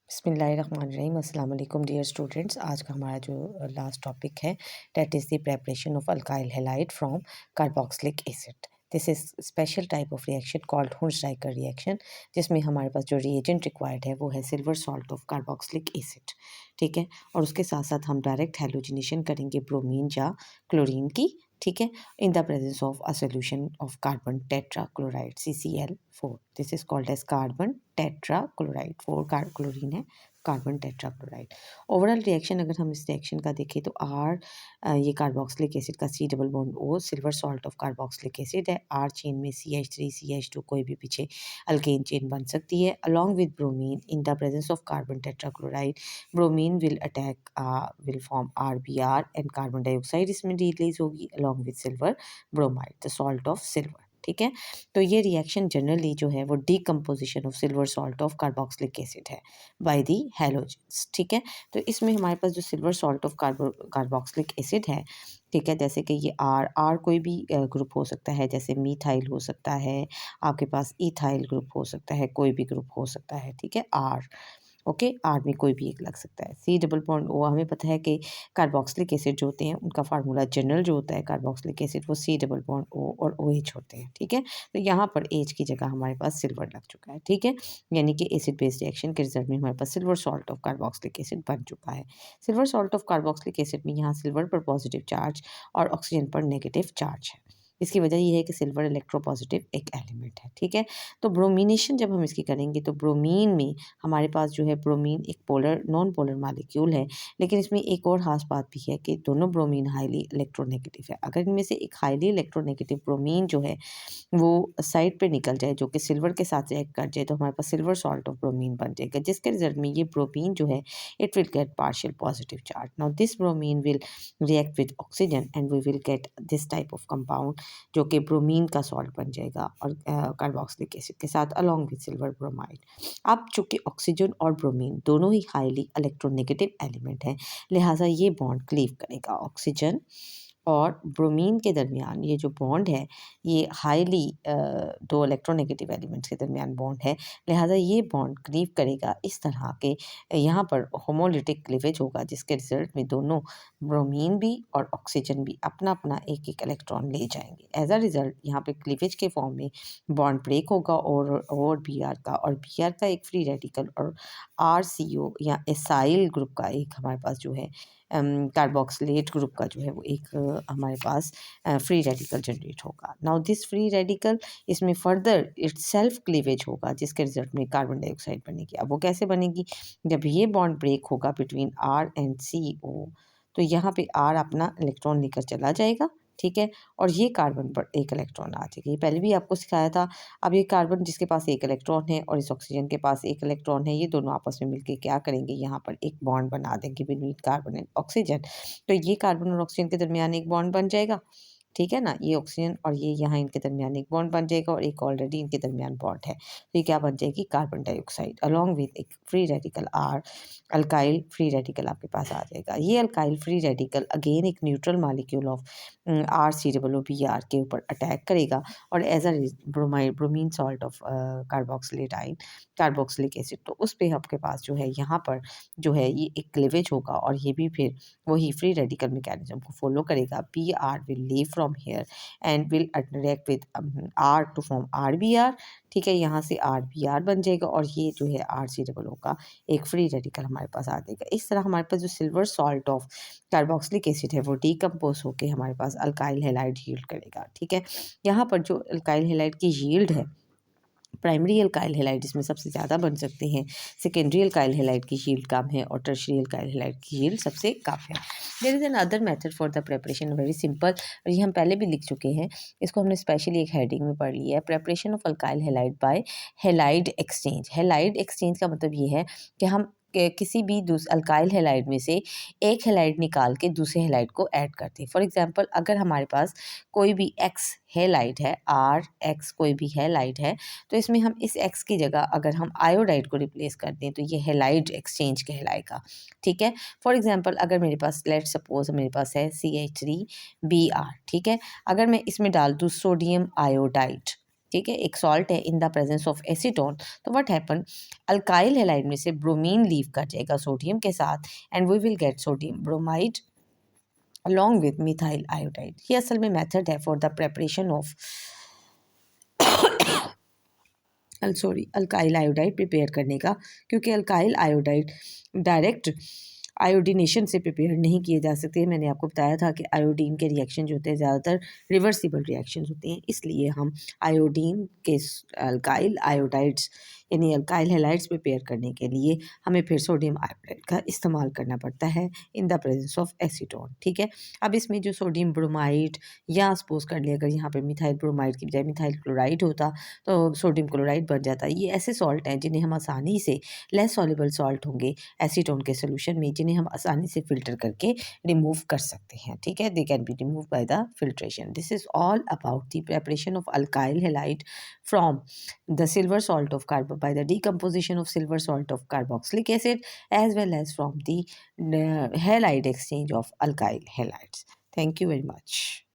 बिस्मिल्लाहिर्रहमानिर्रहीम अस्सलाम वालेकुम डियर स्टूडेंट्स। आज का हमारा जो लास्ट टॉपिक है that is the preparation of alkyl halide from carboxylic acid. This is special type of reaction called Hunsdiecker reaction, जिसमें हमारे पास जो रिएजेंट रिक्वायर्ड है वो है silver salt of carboxylic acid. ठीक है, और उसके साथ साथ हम डायरेक्ट हैलोजिनेशन करेंगे ब्रोमीन या क्लोरीन की। ठीक है, in the presence of a solution of carbon tetrachloride CCl4। This is called as carbon tetrachloride. 4 chlorine है, कार्बन टेट्राक्लोराइड। ओवरऑल रिएक्शन अगर हम इस रिएक्शन का देखें तो ये कार्बोक्सिलिक एसिड का C double bond O silver salt of carboxylic acid है। R चेन में CH3 CH2 कोई भी पीछे अल्केन चेन बन सकती है। Along with bromine in the presence of carbon tetrachloride, bromine will form RBr and carbon dioxide इसमें release होगी along with silver bromide, the salt of silver. ठीक है, तो ये रिएक्शन जनरली जो है वो decomposition of silver salt of carboxylic acid है बाय दी हैलोजेंस। ठीक है, तो इसमें हमारे पास जो silver salt of carboxylic acid है, ठीक है, जैसे कि ये आर कोई भी ग्रुप हो सकता है, जैसे मीथाइल हो सकता है, आपके पास इथाइल ग्रुप हो सकता है, कोई भी ग्रुप हो सकता है। ठीक है, आर ओके, आर में कोई भी एक लग सकता है। C डबल बॉन्ड O हमें पता है कि कार्बोक्सिलिक एसिड जो होते हैं उनका फार्मूला जनरल जो होता है कार्बोक्सिलिक एसिड वो C डबल बॉन्ड O और OH होते हैं। ठीक है, तो यहाँ पर H की जगह हमारे पास सिल्वर लग चुका है। ठीक है, यानी कि एसिड बेस्ड रिएक्शन के रिजल्ट में हमारे पास silver salt of carboxylic acid बन चुका है। Silver salt of carboxylic acid में यहाँ सिल्वर पर पॉजिटिव चार्ज और ऑक्सीजन पर नेगेटिव चार्ज है। इसकी वजह ये है कि सिल्वर इलेक्ट्रोपॉजिटिव एक एलिमेंट है। ठीक है, तो ब्रोमिनेशन जब हम इसकी करेंगे तो ब्रोमीन में हमारे पास जो है ब्रोमीन एक पोलर नॉन पोलर मॉलिक्यूल है, लेकिन इसमें एक और खास बात भी है कि दोनों ब्रोमीन हाईली इलेक्ट्रोनेगेटिव है। अगर इनमें से एक हाईली इलेक्ट्रोनेगेटिव ब्रोमीन जो है वो साइड पे निकल जाए, जो कि सिल्वर के साथ रिएक्ट कर जाए, तो हमारे पास सिल्वर सॉल्ट ऑफ ब्रोमीन बन जाएगा, जिसके रिजल्ट में ये ब्रोमीन जो है it will get partial positive charge. Now this bromine will react with oxygen and we will get this type of compound जो कि ब्रोमीन का सॉल्ट बन जाएगा और कार्बोक्सिलिक एसिड के साथ अलॉन्ग विद सिल्वर ब्रोमाइड। अब चूंकि ऑक्सीजन और ब्रोमीन दोनों ही हाईली इलेक्ट्रोनेगेटिव एलिमेंट हैं, लिहाजा ये बॉन्ड क्लीव करेगा। ऑक्सीजन और ब्रोमीन के दरमियान ये जो बॉन्ड है ये हाईली दो इलेक्ट्रोनेगेटिव एलिमेंट्स के दरमियान बॉन्ड है, लिहाजा ये बॉन्ड क्लीव करेगा इस तरह के यहाँ पर होमोलिटिक क्लीवेज होगा, जिसके रिजल्ट में दोनों ब्रोमीन भी और ऑक्सीजन भी अपना अपना एक एक इलेक्ट्रॉन ले जाएंगे। एज अ रिजल्ट यहाँ पे क्लीवेज के फॉर्म में बॉन्ड ब्रेक होगा और Br का, और Br का एक फ्री रेडिकल और RCO या एसाइल ग्रुप का एक हमारे पास जो है कार्बोक्सिलेट ग्रुप का जो है वो एक हमारे पास फ्री रेडिकल जनरेट होगा। नाउ दिस फ्री रेडिकल इसमें फर्दर इट्स सेल्फ क्लीवेज होगा, जिसके रिजल्ट में कार्बन डाइऑक्साइड बनेगी। अब वो कैसे बनेगी? जब ये बॉन्ड ब्रेक होगा बिटवीन R एंड CO, तो यहाँ पे R अपना इलेक्ट्रॉन लेकर चला जाएगा। ठीक है, और ये कार्बन पर एक इलेक्ट्रॉन आ जाएगा। ये पहले भी आपको सिखाया था। अब ये कार्बन जिसके पास एक इलेक्ट्रॉन है और इस ऑक्सीजन के पास एक इलेक्ट्रॉन है, ये दोनों आपस में मिलकर क्या करेंगे, यहाँ पर एक बॉन्ड बना देंगे बिटवीन कार्बन एंड ऑक्सीजन। तो ये कार्बन और ऑक्सीजन के दरमियान एक बॉन्ड बन जाएगा। ठीक है ना, ये ऑक्सीजन और ये यहाँ इनके दरमियान एक बॉन्ड बन जाएगा और एक ऑलरेडी इनके दरमियान बॉन्ड है, तो ये क्या बन जाएगी, कार्बन डाइऑक्साइड अलॉन्ग विद एक free radical R, alkyl free radical आपके पास आ जाएगा। ये अल्काइल फ्री रेडिकल अगेन एक न्यूट्रल मॉलिक्यूल ऑफ RCOOBr के ऊपर अटैक करेगा और as a bromine salt of carboxylic acid, तो उस पर आपके पास जो है यहाँ पर जो है ये एक क्लीवेज होगा और ये भी फिर वही फ्री रेडिकल मैकेनिज्म को फॉलो करेगा। Br will leave from here and will interact with R to form RBr। ठीक है, यहाँ से RBr बन जाएगा और ये जो है RCOO का एक फ्री रेडिकल हमारे पास आ जाएगा। इस तरह हमारे पास जो silver salt of carboxylic acid है वो डीकम्पोज होकर हमारे पास अल्काइल हैलाइड यील्ड करेगा। ठीक है, यहाँ पर जो अल्काइल हैलाइड की यील्ड है, प्राइमरी अल्काइल हैलाइड इसमें सबसे ज़्यादा बन सकते हैं, सेकेंडरी अल्काइल हैलाइड की यील्ड कम है और टर्शियरी अल्काइल हैलाइड की यील्ड सबसे कम है। There is another method for the preparation, very simple, और ये हम पहले भी लिख चुके हैं। इसको हमने स्पेशली एक हेडिंग में पढ़ लिया है, preparation of alkyl halide by halide exchange. Halide exchange का मतलब ये है कि हम किसी भी अल्काइल हैलाइड में से एक हैलाइड निकाल के दूसरे हैलाइड को ऐड करते हैं। फॉर एग्जांपल, अगर हमारे पास कोई भी X हैलाइड है, RX कोई भी हैलाइड है, तो इसमें हम इस X की जगह अगर हम आयोडाइड को रिप्लेस कर दें तो ये हैलाइड एक्सचेंज कहलाएगा। ठीक है, फॉर एग्जांपल अगर मेरे पास लेट सपोज मेरे पास है CH3Br। ठीक है, अगर मैं इसमें डाल दूँ सोडियम आयोडाइड, ठीक है, एक सॉल्ट है in the presence of acetone, तो व्हाट हैपन, अल्काइल हैलाइड में से ब्रोमीन लीव कर जाएगा सोडियम के साथ and we will get sodium bromide along with methyl iodide. ये असल में मेथड है for the preparation of alkyl iodide prepare करने का, क्योंकि अल्काइल आयोडाइड डायरेक्ट आयोडीनेशन से प्रिपेयर नहीं किए जा सकते। मैंने आपको बताया था कि आयोडीन के रिएक्शन जो होते हैं ज़्यादातर रिवर्सिबल रिएक्शन होते हैं, इसलिए हम आयोडीन के अल्काइल आयोडाइड्स यानी अल्काइल हैलाइड्स प्रिपेयर करने के लिए हमें फिर सोडियम आयोडाइड का इस्तेमाल करना पड़ता है in the presence of acetone. ठीक है, अब इसमें जो सोडियम ब्रोमाइड या सपोज कर लिया अगर यहाँ पर मिथाइल ब्रोमाइड की बजाय मिथाइल क्लोराइड होता तो सोडियम क्लोराइड बन जाता है। ये ऐसे सॉल्ट हैं जिन्हें हम आसानी से, लेस सॉल्युबल सॉल्ट होंगे एसीटोन के सोल्यूशन में, जिन्हें हम आसानी से फिल्टर करके रिमूव कर सकते हैं। ठीक है, they can be remove by the filtration. This is all about the preparation of alkyl halide from the silver salt of carbon by the decomposition of silver salt of carboxylic acid as well as from the halide exchange of alkyl halides. Thank you very much.